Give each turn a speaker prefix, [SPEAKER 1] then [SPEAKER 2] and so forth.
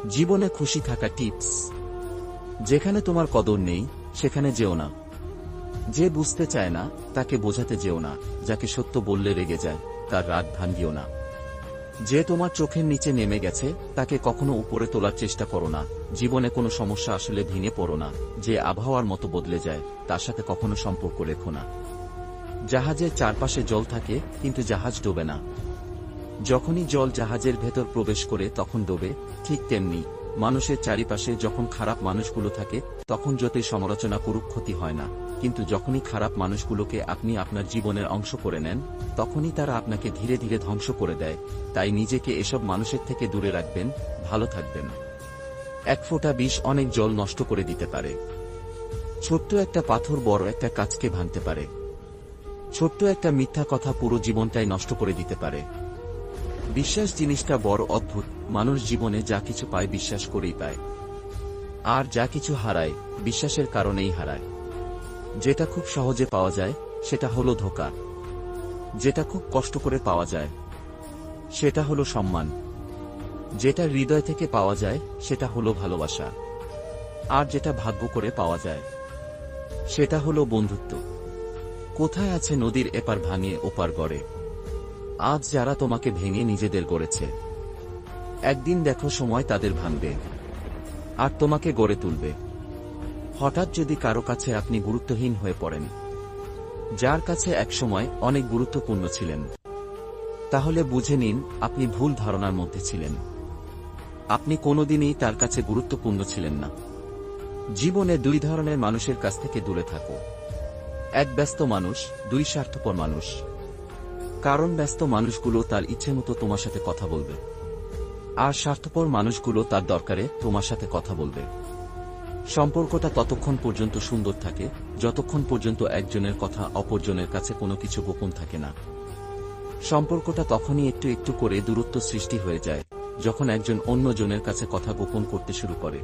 [SPEAKER 1] জীবনে খুশি থাকা টিপস। যেখানে তোমার কদর নেই সেখানে যেও না। যে বুঝতে চায় না তাকে বোঝাতে যেও না। যাকে সত্য বললে রেগে যায় তার রাগ ভাঙিও না। যে তোমার চোখের নিচে নেমে গেছে তাকে কখনো উপরে তোলার চেষ্টা করো না। জীবনে কোনো সমস্যা আসলে ভেঙে পড়ো না। যে আবহাওয়ার মতো বদলে যায় তার সাথে কখনো সম্পর্ক রেখো না। জাহাজের চারপাশে জল থাকে কিন্তু জাহাজ ডোবে না। যখনই জল জাহাজের ভেতর প্রবেশ করে তখন ডোবে। ঠিক তেমনি মানুষের চারিপাশে যখন খারাপ মানুষগুলো থাকে তখন যতই সমালোচনা করুক ক্ষতি হয় না, কিন্তু যখনই খারাপ মানুষগুলোকে আপনি আপনার জীবনের অংশ করে নেন তখনই তারা আপনাকে ধীরে ধীরে ধ্বংস করে দেয়। তাই নিজেকে এসব মানুষের থেকে দূরে রাখবেন, ভালো থাকবেন। এক ফোঁটা বিষ অনেক জল নষ্ট করে দিতে পারে। ছোট্ট একটা পাথর বড় একটা কাজকে ভাঙতে পারে। ছোট্ট একটা মিথ্যা কথা পুরো জীবনটাই নষ্ট করে দিতে পারে। বিশ্বাস জিনিসটা বড় অদ্ভুত। মানুষ জীবনে যা কিছু পায় বিশ্বাস করেই পায়, আর যা কিছু হারায় বিশ্বাসের কারণেই হারায়। যেটা খুব সহজে পাওয়া যায় সেটা হলো ধোঁকা। যেটা খুব কষ্ট করে পাওয়া যায় সেটা হলো সম্মান। যেটা হৃদয় থেকে পাওয়া যায় সেটা হলো ভালোবাসা। আর যেটা ভাগ্য করে পাওয়া যায় সেটা হলো বন্ধুত্ব। কোথায় আছে নদীর এপার ভাঙিয়ে ওপার গড়ে? আজ যারা তোমাকে ভেঙে নিজেদের গড়েছে, একদিন দেখো সময় তাদের ভাঙবে আর তোমাকে গড়ে তুলবে। হঠাৎ যদি কারো কাছে আপনি গুরুত্বহীন হয়ে পড়েন, যার কাছে একসময় অনেক গুরুত্বপূর্ণ ছিলেন, তাহলে বুঝে নিন আপনি ভুল ধারণার মধ্যে ছিলেন। আপনি কোনোদিনই তার কাছে গুরুত্বপূর্ণ ছিলেন না। জীবনে দুই ধরনের মানুষের কাছ থেকে দূরে থাকো। এক ব্যস্ত মানুষ, দুই স্বার্থপর মানুষ। কারণ ব্যস্ত মানুষগুলো তার ইচ্ছেমতো তোমার সাথে কথা বলবে, আর স্বার্থপর মানুষগুলো তার দরকারে তোমার সাথে কথা বলবে। সম্পর্কটা ততক্ষণ পর্যন্ত সুন্দর থাকে যতক্ষণ পর্যন্ত একজনের কথা অপরজনের কাছে কোনো কিছু গোপন থাকে না। সম্পর্কটা তখনই একটু একটু করে দূরত্ব সৃষ্টি হয়ে যায় যখন একজন অন্যজনের কাছে কথা গোপন করতে শুরু করে।